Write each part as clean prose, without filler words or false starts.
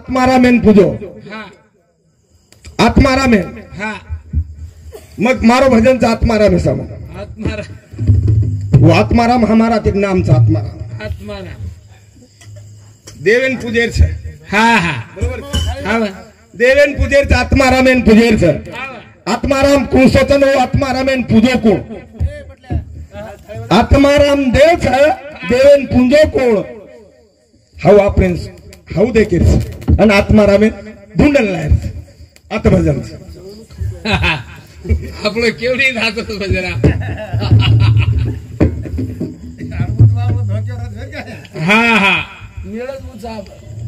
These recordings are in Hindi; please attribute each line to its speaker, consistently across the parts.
Speaker 1: आत्मारामेन पूजो
Speaker 2: हाँ
Speaker 1: आत्मारामेन
Speaker 2: हाँ
Speaker 1: मग मारो भजन चा आत्माराम है सब
Speaker 2: आत्माराम
Speaker 1: वो आत्माराम हमारा एक नाम चा आत्माराम
Speaker 2: आत्माराम
Speaker 1: देवेन पूजेर छे
Speaker 2: हाँ हाँ हाँ
Speaker 1: देवेन पूजेर चा आत्मारामेन पूजेर छे आत्माराम कोण सोचन हो आत्मारामेन पूजो कोण आत्माराम देव छे देवेन पूजो कोण हाउ आपने हाउ देखेर आणि आत्मारामेन धुंडल लायर आत्मभजन
Speaker 2: आपलं केवढी राहत जरा हा हा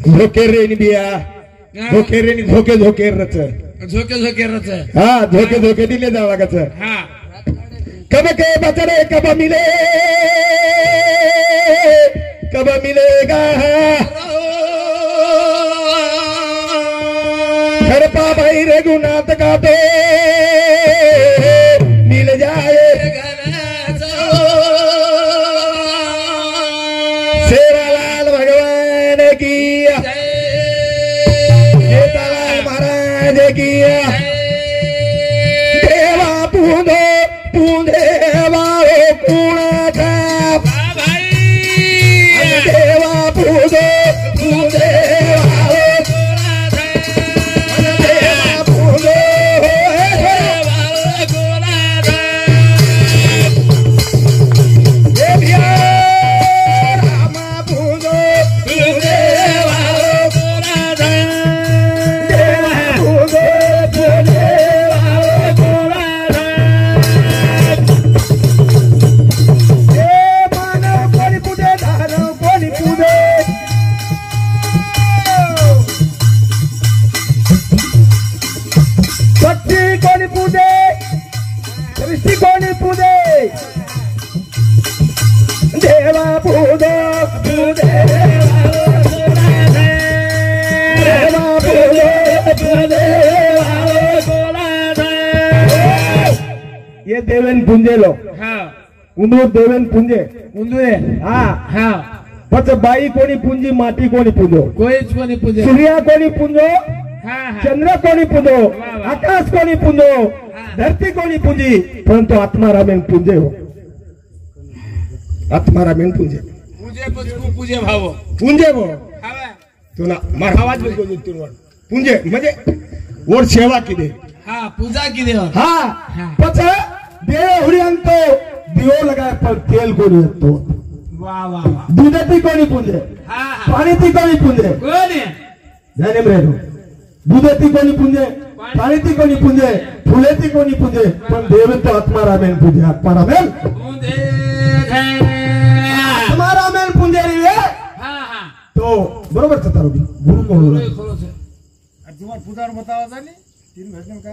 Speaker 1: धोके रेनी बिया धोके रेनी धोके धोके रच
Speaker 2: झोके झोके रच
Speaker 1: हा धोके धोके दिले जावं लागत
Speaker 2: हा
Speaker 1: कब के बचड़े कब मिले कब मिलेगा घर पा भाई रघुनाथ का तो मिल जाए शेरालाल भगवान की सीतालाल महाराज की देवा पूंधो पूंधे वाले पूर्णा था देवा पूंधो पूंधे ये देवेन पुंजे लो
Speaker 2: हाँ
Speaker 1: उंदूर देवेन पुंजे
Speaker 2: उंदुरे
Speaker 1: हाँ
Speaker 2: हाँ
Speaker 1: પછી બાઈ કોની પૂંજી માટી કોની પૂંજો
Speaker 2: कोणी पूजे
Speaker 1: સૂર્ય કોની પૂંજો
Speaker 2: हाँ हाँ
Speaker 1: ચંદ્ર કોની પૂંજો
Speaker 2: વાહ.
Speaker 1: આકાશ કોની પૂંજો ધરતી કોની પૂંજી પરંતુ આત્મારામેન પૂંજે हो आत्मारामेन पूंजे
Speaker 2: पूजे पुजकू पूजे भावो
Speaker 1: पूंजे हो
Speaker 2: हवा
Speaker 1: तुला मार आवाज में बोलतो तुला पूंजे म्हणजे वर सेवा की दे
Speaker 2: हाँ पूजा की देव
Speaker 1: हाँ
Speaker 2: हाँ.
Speaker 1: પછી देव हुरियंतो दियो लगाय पर तेल कोणी येतो
Speaker 2: वाह वाह वाह
Speaker 1: दुधाती कोणी पूंजे
Speaker 2: हाँ हाँ
Speaker 1: पाणीती कोणी पूंजे
Speaker 2: कोणी
Speaker 1: जाने मेरे दुधाती कोणी पूंजे पाणीती कोणी पूंजे फुलेती कोणी पूंजे पण देव तो आत्मारामेन पूजे आत्मारामेन
Speaker 2: पूजे
Speaker 1: आत्मारामेन पूंजे रे
Speaker 2: हाँ हाँ
Speaker 1: तो बरोबर चतारो गुरु कोण
Speaker 2: खोलो से
Speaker 3: तुम्हारा पुजार बताओ जानी तीन भजन का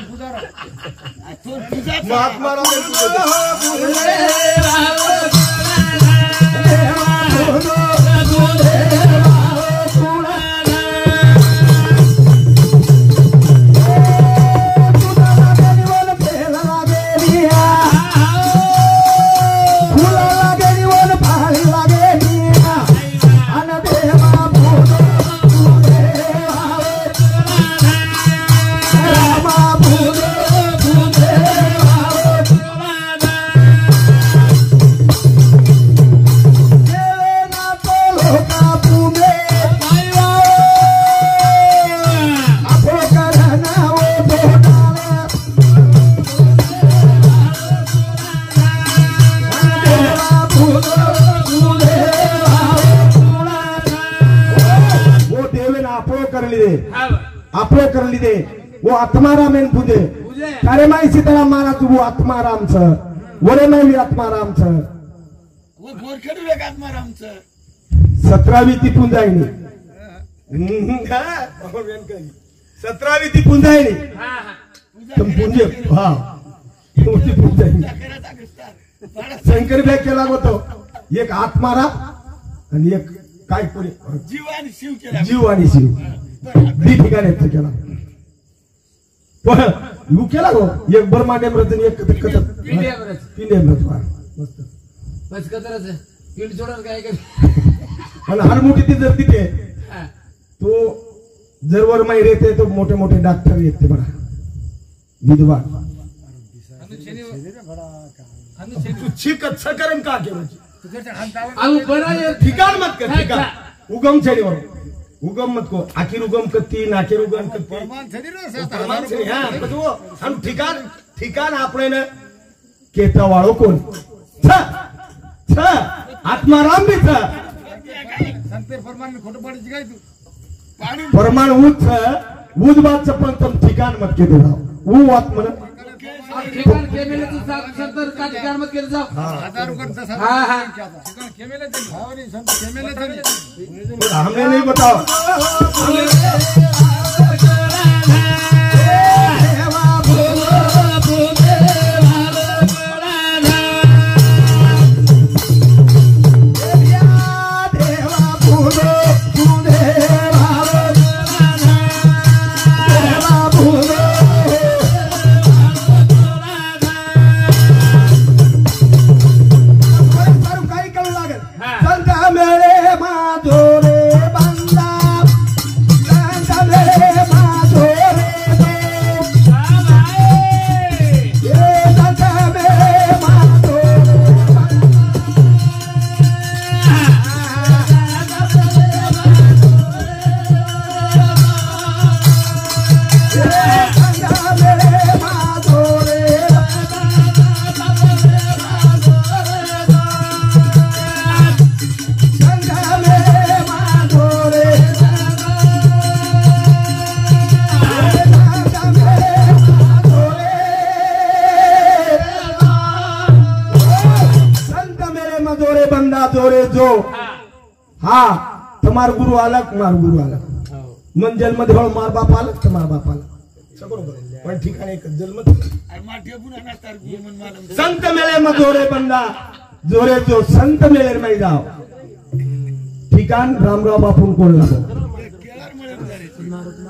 Speaker 3: पुजार
Speaker 1: आत्मारामेन आपलो कर लीधे वो आत्मारामेन पूजे अरे माई सीताराम महाराज वो आत्माराम छ वरे माई आत्माराम छ
Speaker 3: वो बोर खेळू एक आत्माराम छ
Speaker 1: 17वी ती पुंजायनी 17वी ती पुंजायनी तुम पुंजे हां तुमची पुंजायनी शंकर बॅग केला होतो एक आत्माराम आणि एक काय कोणी
Speaker 3: जीव आणि शिव केला
Speaker 1: जीव आणि शिव दी ठिकाणी केला पण यू केला गो एक बर्माने मृत एक कथत पिंडे मृत मस्त
Speaker 2: बस कतरच पीठ सोडून काय कर
Speaker 1: आणि हर मोठी ती जर तिथे जर वर माहीर येते तो मोठे मोठे डॉक्टर येते बघा विधवा तू चिकित्सा करेन का के
Speaker 2: अहो बरं आहे.
Speaker 1: ठिकाण मत कर ठिकाण उगम छेडीवर उगम मत को आखिर उगम कत्ती नाखेर उगम कत्ती प्रमाण छेडी हां બધું हम ठिकाण ठिकाण આપણે ને કેતા વાળો કોણ છ છ આત્મારામ બી છ
Speaker 3: संतेर फरमान में खोटं पाडीची काय तू पाणी
Speaker 1: प्रमाण उच उज बात पण तुम ठिकाण मत के देवा वो बात मन
Speaker 2: ठिकाण केमेले तू सत्तर का ठिकाण मत केलं जाऊ.
Speaker 3: 1000 रुपये
Speaker 2: हा हा
Speaker 3: ठिकाण केमेले ते भावनी संत केमेले तरी
Speaker 1: हमने नहीं बताओ हाँ तुम्हार गुरु अलग मार गुरु अलग मन जन्म देवळ मार बाप अलग तुम्हार बाप अलग सगळं बरोबर पण ठिकाणी एक जन्म संत मेले मधोरे बंदा जोरे जो संत मेले मै जाओ ठिकाण रामराव बापून कोण लागो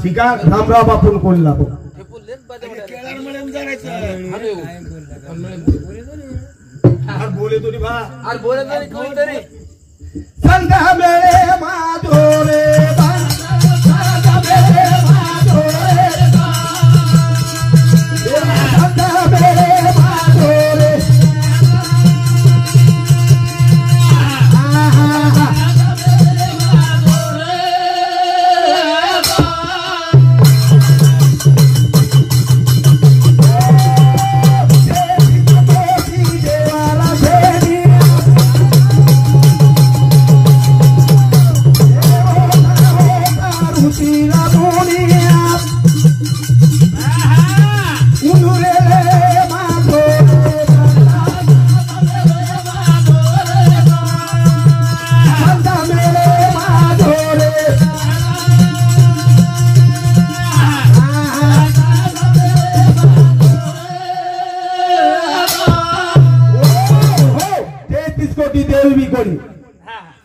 Speaker 1: ठिकाण रामराव बापून कोण लागो बोले तो नहीं भा
Speaker 2: बोले तरी
Speaker 1: संत मेरे माधोरे संत मेरे माधोरे संत मेरे माधोरे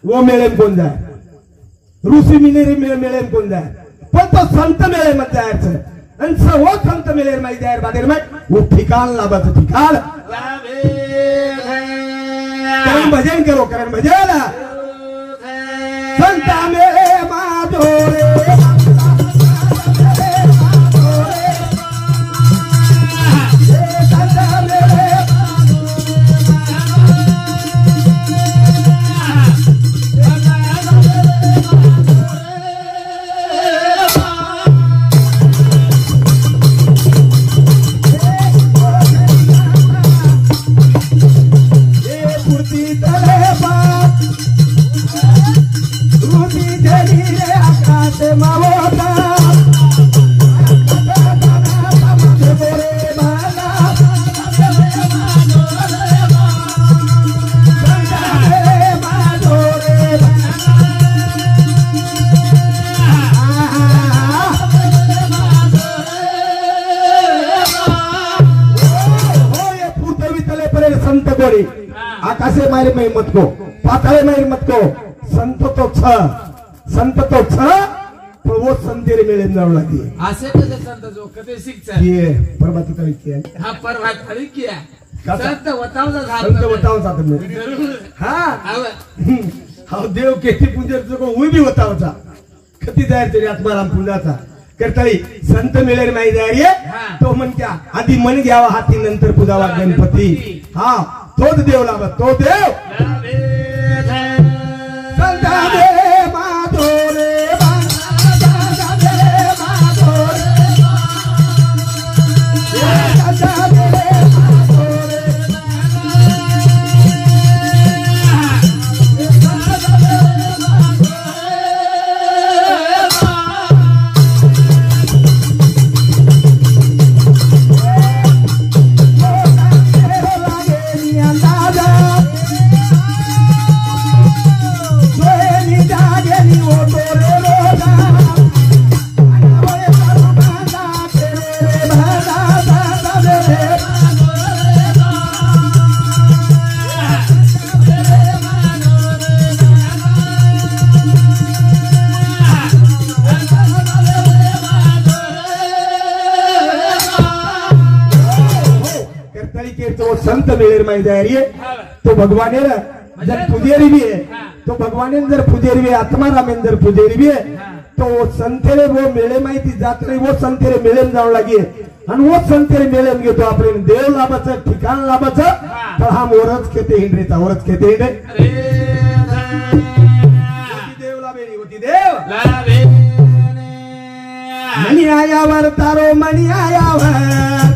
Speaker 1: वो मेले में कौन जाए ऋषि मिनेरी मेले में कौन जाए पण तो संत मेले में जायचं आणि वो संत मेले में जायर बादेर में वो ठिकाण लाभाचं ठिकाण करण भजन करो करण भजन संत मेले माधोरे आकाशे मारे मैं मत को पाताले मारे मत को संत तो छ पण वो संतेरे मेले जाऊ लगी
Speaker 2: असे कसे संत जो कधी शिकचा
Speaker 1: ये परमाती कवी किया
Speaker 2: हा परमात खरी किया
Speaker 1: काका?
Speaker 2: संत वतावचा
Speaker 1: संत बताओ साथ में हाँ हाँ देव केती पूजर को वो भी बताओ सा कती जाय तरी आत्माराम पूजाचा करताळी संत मिळेल माहिती आहे तो म्हणत्या आधी मन घ्यावा हाती नंतर पुजावा गणपती हा तोच देव लाभ तो देव संत दे माधो रे संत दे माधो रे संत दे माधो रे तो संत मिळेल माहिती आहे तो भगवान जर पुजेरी भी है तो भगवान जर पुजेरी भी आत्मा रामेन जर पुजेरी भी है तो वो संतेरे वो मेळे माहिती जात नाही वो संतेरे मेळेन जाऊ लागे आणि वो संतेरे मेळेन घेतो आपण देव लाभाचं ठिकाण लाभाचं तर हा मोरच खेते हिंडरेचा वरच खेते हिंडे देव लाभेनी होती देव मनी आयावर तारो मनी आयावर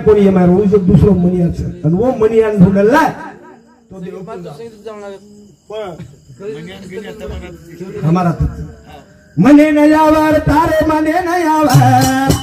Speaker 1: कोणी ये मारो उस दूसरो मनिया से और वो मनिया ढूंढला तो देव हमारा मने नयावर तारे मने नयावर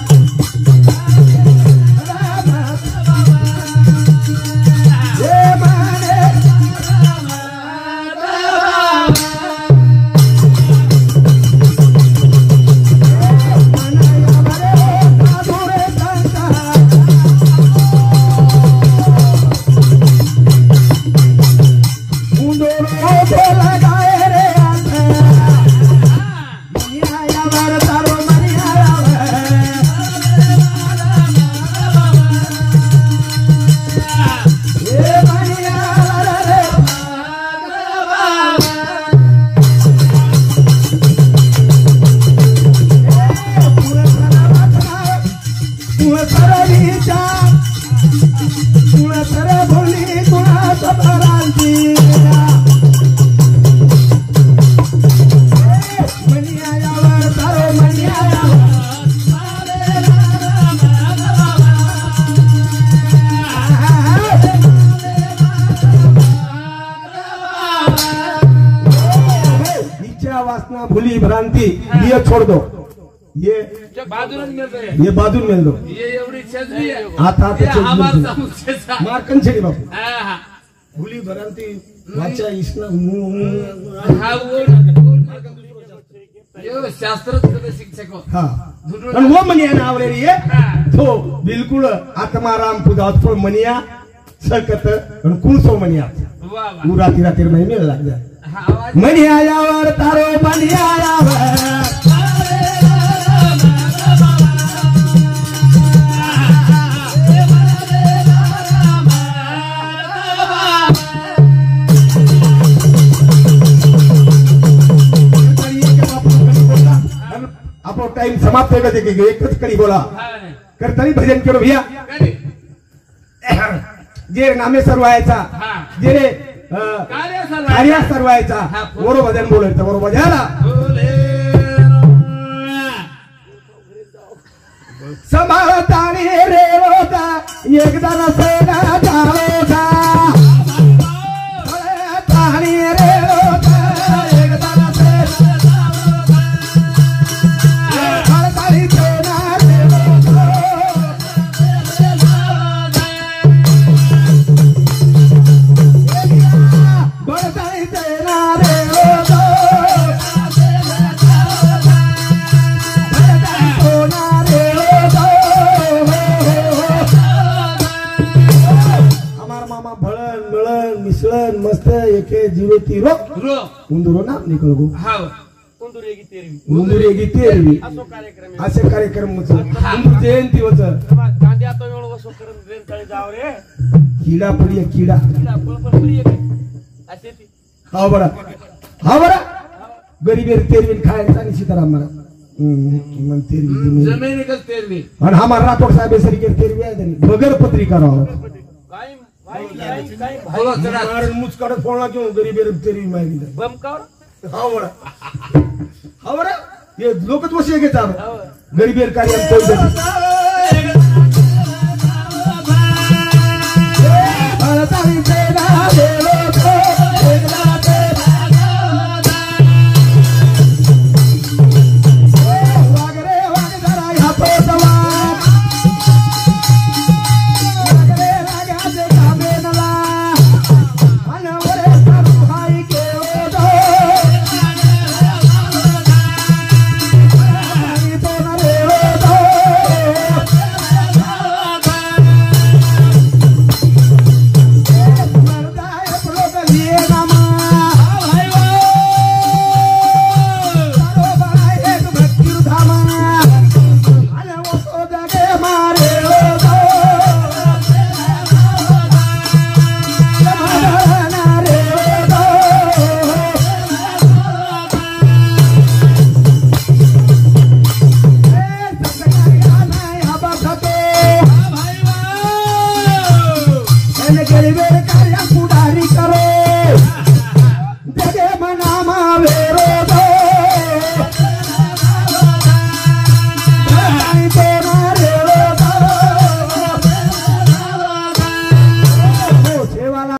Speaker 1: भूली भ्रांति ये छोड़ दो ये बाजून मिल दो
Speaker 2: ये एवढी छेजली आहे
Speaker 1: आता
Speaker 2: मार्कन
Speaker 1: छेडी बापू भूली भ्रांति वाचा इसना
Speaker 2: शास्त्र शिक्षक
Speaker 1: हाँ और वो मनिया नाव ले रही है तो बिल्कुल आत्माराम पुजावत पर मनिया सकत और कुलसो मनिया वो राती राती में मिल लग जाए मनी आयावर तारो मनी आयावर आपको टाइम समाप्त होगा देखेंगे एक कड़ी बोला करताली भजन करो भैया जे नामे सर्वायचा जे रे कार्य सर्वायचा बरोबर भजन बोलायचं बरोबर झाला सांभाळतानी रे होता एकदा नसेना जावोचा ताणी रे होता एकदा नसेना सांभाळतानी तेना रे होता बळतानी तेना रे होता एके जीवे तीरो
Speaker 2: रो
Speaker 1: उंदरो नाम निकल गो
Speaker 2: हाव
Speaker 4: कुंदुरेगी तेरवी
Speaker 1: उंदरेगी तेरवी
Speaker 4: असो कार्यक्रम
Speaker 1: असे कार्यक्रम उंदर जयंती होत
Speaker 4: कांदे आता एवढं वसो करून रेन तळे जाव रे
Speaker 1: किडा पडिया किडा
Speaker 4: तिला बळबळ प्रिय असे ती
Speaker 1: हा बरा गरीबेर तेरवी खायला आणि सीताराम मला मग तेरवी
Speaker 2: जमीन निकल तेरवी
Speaker 1: आणि हमारा राठोड साहेब सरिके तेरवी आहे त्यांनी बगर पत्रिका राव
Speaker 4: काय काय
Speaker 2: बोलो चला
Speaker 1: मार मुचकडत फोडला क्यों गरीबेर तेरवी माहिती
Speaker 4: बम कावर
Speaker 1: हा बरा ये लोकच वशी घेतात गरीबेर कार्य